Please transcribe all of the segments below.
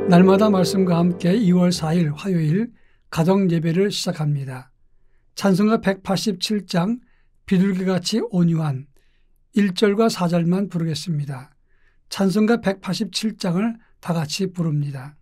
날마다 말씀과 함께 2월 4일 화요일 가정예배를 시작합니다. 찬송가 187장 비둘기같이 온유한 1절과 4절만 부르겠습니다. 찬송가 187장을 다 같이 부릅니다.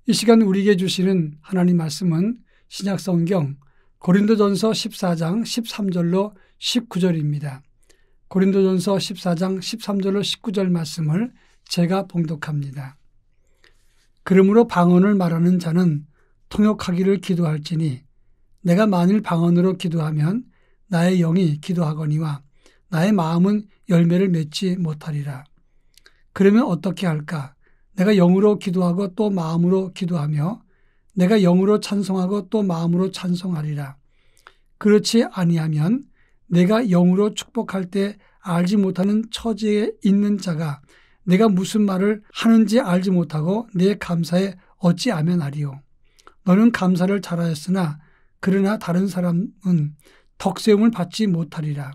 이 시간 우리에게 주시는 하나님 말씀은 신약성경 고린도전서 14장 13절로 19절입니다. 고린도전서 14장 13절로 19절 말씀을 제가 봉독합니다. 그러므로 방언을 말하는 자는 통역하기를 기도할지니 내가 만일 방언으로 기도하면 나의 영이 기도하거니와 나의 마음은 열매를 맺지 못하리라. 그러면 어떻게 할까? 내가 영으로 기도하고 또 마음으로 기도하며 내가 영으로 찬송하고 또 마음으로 찬송하리라. 그렇지 아니하면 내가 영으로 축복할 때 알지 못하는 처지에 있는 자가 내가 무슨 말을 하는지 알지 못하고 내 감사에 어찌 아멘하리요. 너는 감사를 잘하였으나 그러나 다른 사람은 덕세움을 받지 못하리라.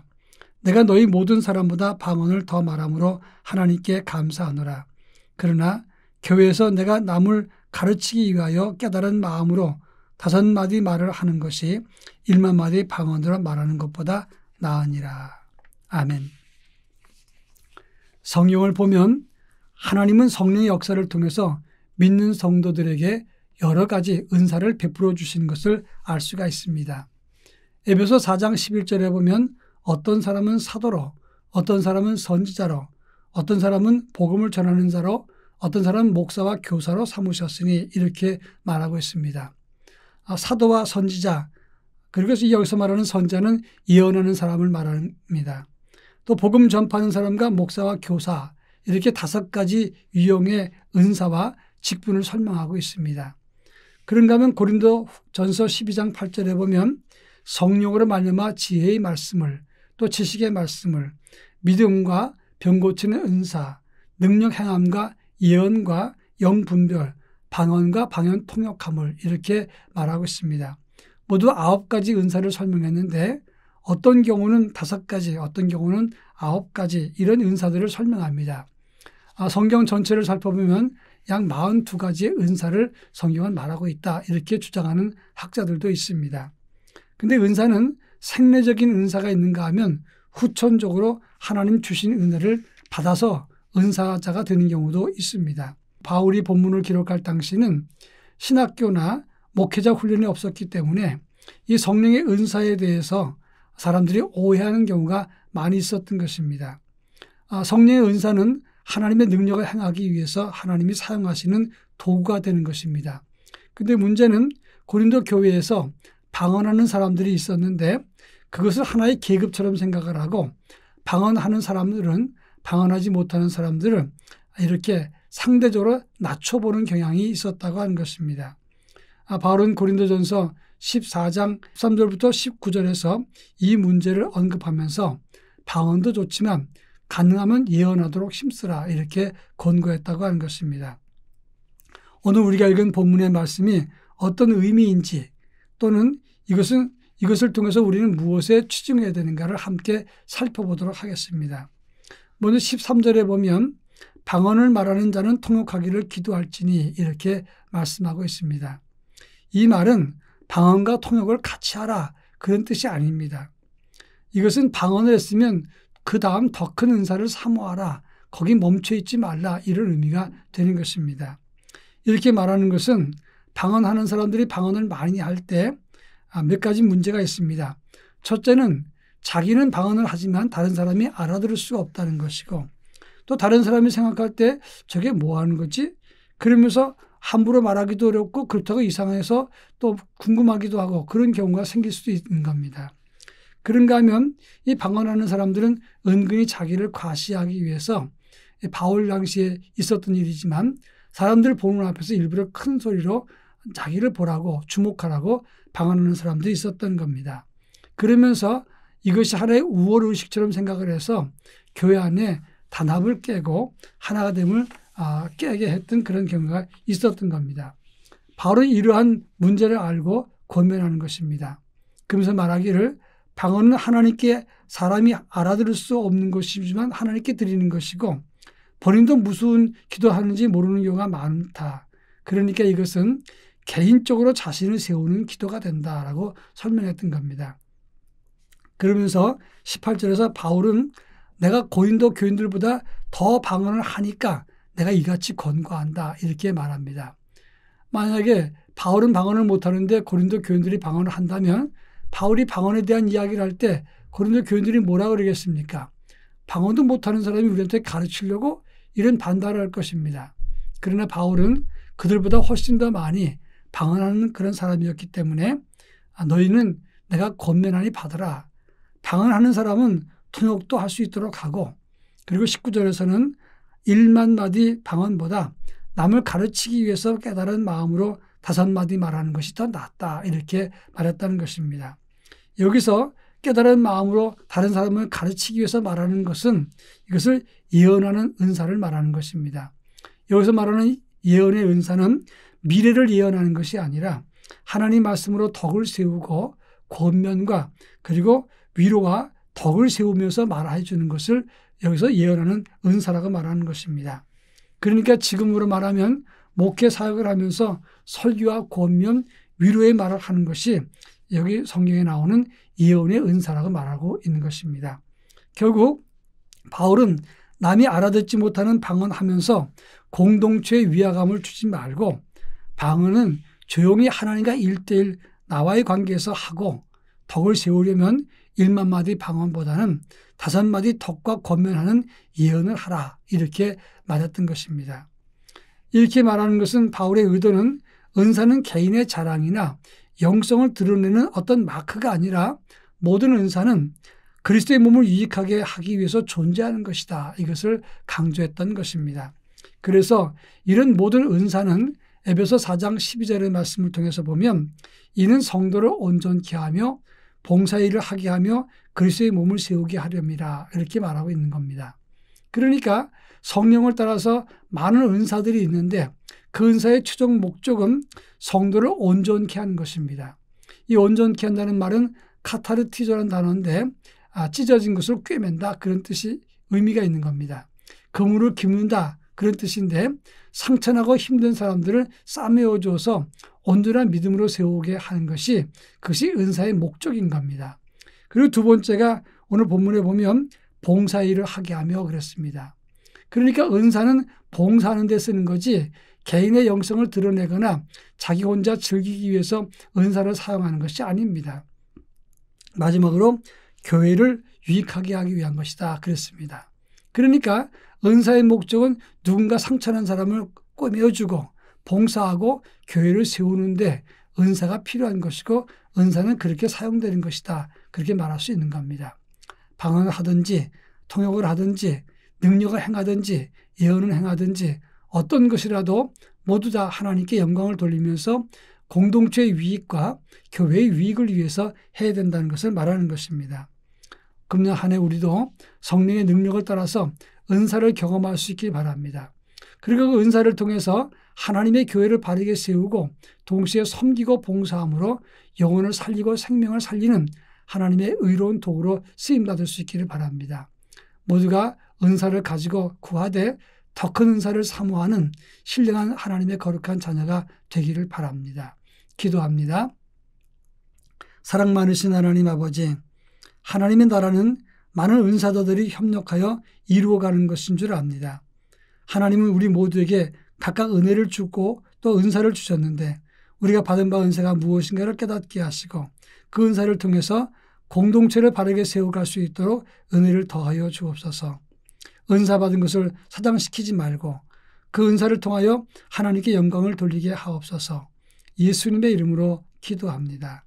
내가 너희 모든 사람보다 방언을 더 말함으로 하나님께 감사하노라. 그러나 교회에서 내가 남을 가르치기 위하여 깨달은 마음으로 5마디 말을 하는 것이 1만마디 방언으로 말하는 것보다 나으니라. 아멘. 성경을 보면 하나님은 성령의 역사를 통해서 믿는 성도들에게 여러 가지 은사를 베풀어 주시는 것을 알 수가 있습니다. 에베소 4장 11절에 보면 어떤 사람은 사도로, 어떤 사람은 선지자로, 어떤 사람은 복음을 전하는 자로, 어떤 사람은 목사와 교사로 삼으셨으니 이렇게 말하고 있습니다. 사도와 선지자, 그리고 여기서 말하는 선자는 예언하는 사람을 말합니다. 또 복음 전파하는 사람과 목사와 교사, 이렇게 5가지 유형의 은사와 직분을 설명하고 있습니다. 그런가 하면 고린도전서 12장 8절에 보면 성령으로 말미암아 지혜의 말씀을, 또 지식의 말씀을, 믿음과 병 고치는 은사, 능력 행함과 예언과 영분별, 방언과 방언 통역함을 이렇게 말하고 있습니다. 모두 9가지 은사를 설명했는데 어떤 경우는 5가지, 어떤 경우는 9가지 이런 은사들을 설명합니다. 성경 전체를 살펴보면 약 42가지의 은사를 성경은 말하고 있다 이렇게 주장하는 학자들도 있습니다. 그런데 은사는 생례적인 은사가 있는가 하면 후천적으로 하나님 주신 은혜를 받아서 은사자가 되는 경우도 있습니다. 바울이 본문을 기록할 당시는 신학교나 목회자 훈련이 없었기 때문에 이 성령의 은사에 대해서 사람들이 오해하는 경우가 많이 있었던 것입니다. 성령의 은사는 하나님의 능력을 행하기 위해서 하나님이 사용하시는 도구가 되는 것입니다. 그런데 문제는 고린도 교회에서 방언하는 사람들이 있었는데 그것을 하나의 계급처럼 생각을 하고 방언하는 사람들은 방언하지 못하는 사람들을 이렇게 상대적으로 낮춰보는 경향이 있었다고 하는 것입니다. 바울은 고린도전서 14장 13절부터 19절에서 이 문제를 언급하면서 방언도 좋지만 가능하면 예언하도록 힘쓰라 이렇게 권고했다고 하는 것입니다. 오늘 우리가 읽은 본문의 말씀이 어떤 의미인지 또는 이것을 통해서 우리는 무엇에 치중해야 되는가를 함께 살펴보도록 하겠습니다. 먼저 13절에 보면 방언을 말하는 자는 통역하기를 기도할지니 이렇게 말씀하고 있습니다. 이 말은 방언과 통역을 같이 하라 그런 뜻이 아닙니다. 이것은 방언을 했으면 그 다음 더 큰 은사를 사모하라, 거기 멈춰 있지 말라, 이런 의미가 되는 것입니다. 이렇게 말하는 것은 방언하는 사람들이 방언을 많이 할 때 몇 가지 문제가 있습니다. 첫째는 자기는 방언을 하지만 다른 사람이 알아들을 수가 없다는 것이고, 또 다른 사람이 생각할 때 저게 뭐 하는 거지? 그러면서 함부로 말하기도 어렵고 그렇다고 이상해서 또 궁금하기도 하고 그런 경우가 생길 수도 있는 겁니다. 그런가 하면 이 방언하는 사람들은 은근히 자기를 과시하기 위해서 바울 당시에 있었던 일이지만 사람들 보는 앞에서 일부러 큰 소리로 자기를 보라고 주목하라고 방언하는 사람들이 있었던 겁니다. 그러면서 이것이 하나의 우월의식처럼 생각을 해서 교회 안에 단합을 깨고 하나가 됨을 깨게 했던 그런 경우가 있었던 겁니다. 바로 이러한 문제를 알고 권면하는 것입니다. 그러면서 말하기를 방언은 하나님께 사람이 알아들을 수 없는 것이지만 하나님께 드리는 것이고 본인도 무슨 기도하는지 모르는 경우가 많다. 그러니까 이것은 개인적으로 자신을 세우는 기도가 된다라고 설명했던 겁니다. 그러면서 18절에서 바울은 내가 고린도 교인들보다 더 방언을 하니까 내가 이같이 권고한다 이렇게 말합니다. 만약에 바울은 방언을 못하는데 고린도 교인들이 방언을 한다면 바울이 방언에 대한 이야기를 할 때 고린도 교인들이 뭐라 그러겠습니까? 방언도 못하는 사람이 우리한테 가르치려고 이런 반발을 할 것입니다. 그러나 바울은 그들보다 훨씬 더 많이 방언하는 그런 사람이었기 때문에 너희는 내가 권면하니 받으라. 방언하는 사람은 통역도 할 수 있도록 하고, 그리고 19절에서는 1만 마디 방언보다 남을 가르치기 위해서 깨달은 마음으로 5마디 말하는 것이 더 낫다 이렇게 말했다는 것입니다. 여기서 깨달은 마음으로 다른 사람을 가르치기 위해서 말하는 것은 이것을 예언하는 은사를 말하는 것입니다. 여기서 말하는 예언의 은사는 미래를 예언하는 것이 아니라 하나님 말씀으로 덕을 세우고 권면과 그리고 위로와 덕을 세우면서 말해 주는 것을 여기서 예언하는 은사라고 말하는 것입니다. 그러니까 지금으로 말하면 목회 사역을 하면서 설교와 권면, 위로의 말을 하는 것이 여기 성경에 나오는 예언의 은사라고 말하고 있는 것입니다. 결국 바울은 남이 알아듣지 못하는 방언하면서 공동체에 위화감을 주지 말고 방언은 조용히 하나님과 1:1 나와의 관계에서 하고 덕을 세우려면 1만 마디 방언보다는 5마디 덕과 권면하는 예언을 하라 이렇게 말했던 것입니다. 이렇게 말하는 것은 바울의 의도는 은사는 개인의 자랑이나 영성을 드러내는 어떤 마크가 아니라 모든 은사는 그리스도의 몸을 유익하게 하기 위해서 존재하는 것이다. 이것을 강조했던 것입니다. 그래서 이런 모든 은사는 에베소 4장 12절의 말씀을 통해서 보면 이는 성도를 온전케 하며 봉사일을 하게 하며 그리스도의 몸을 세우게 하렵니다. 이렇게 말하고 있는 겁니다. 그러니까 성령을 따라서 많은 은사들이 있는데 그 은사의 최종 목적은 성도를 온전케 하는 것입니다. 이 온전케 한다는 말은 카타르티조라는 단어인데 찢어진 것을 꿰맨다 그런 뜻이 의미가 있는 겁니다. 그물을 깁는다 그런 뜻인데 상처나고 힘든 사람들을 싸매어줘서 온전한 믿음으로 세우게 하는 것이 그것이 은사의 목적인 겁니다. 그리고 두 번째가 오늘 본문에 보면 봉사일을 하게 하며 그랬습니다. 그러니까 은사는 봉사하는 데 쓰는 거지 개인의 영성을 드러내거나 자기 혼자 즐기기 위해서 은사를 사용하는 것이 아닙니다. 마지막으로 교회를 유익하게 하기 위한 것이다 그랬습니다. 그러니까 은사의 목적은 누군가 상처난 사람을 꿰매어주고 봉사하고 교회를 세우는데 은사가 필요한 것이고 은사는 그렇게 사용되는 것이다. 그렇게 말할 수 있는 겁니다. 방언을 하든지 통역을 하든지 능력을 행하든지 예언을 행하든지 어떤 것이라도 모두 다 하나님께 영광을 돌리면서 공동체의 유익과 교회의 유익을 위해서 해야 된다는 것을 말하는 것입니다. 금년 한 해 우리도 성령의 능력을 따라서 은사를 경험할 수 있길 바랍니다. 그리고 그 은사를 통해서 하나님의 교회를 바르게 세우고 동시에 섬기고 봉사함으로 영혼을 살리고 생명을 살리는 하나님의 의로운 도구로 쓰임받을 수 있기를 바랍니다. 모두가 은사를 가지고 구하되 더 큰 은사를 사모하는 신령한 하나님의 거룩한 자녀가 되기를 바랍니다. 기도합니다. 사랑 많으신 하나님 아버지, 하나님의 나라는 많은 은사자들이 협력하여 이루어가는 것인 줄 압니다. 하나님은 우리 모두에게 각각 은혜를 주고 또 은사를 주셨는데 우리가 받은 바 은사가 무엇인가를 깨닫게 하시고 그 은사를 통해서 공동체를 바르게 세워갈 수 있도록 은혜를 더하여 주옵소서. 은사 받은 것을 사장시키지 말고 그 은사를 통하여 하나님께 영광을 돌리게 하옵소서. 예수님의 이름으로 기도합니다.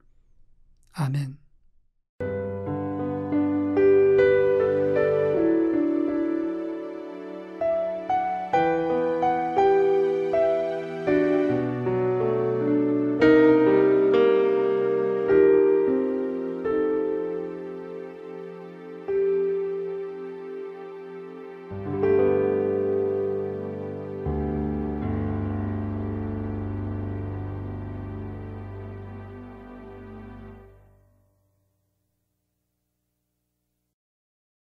아멘.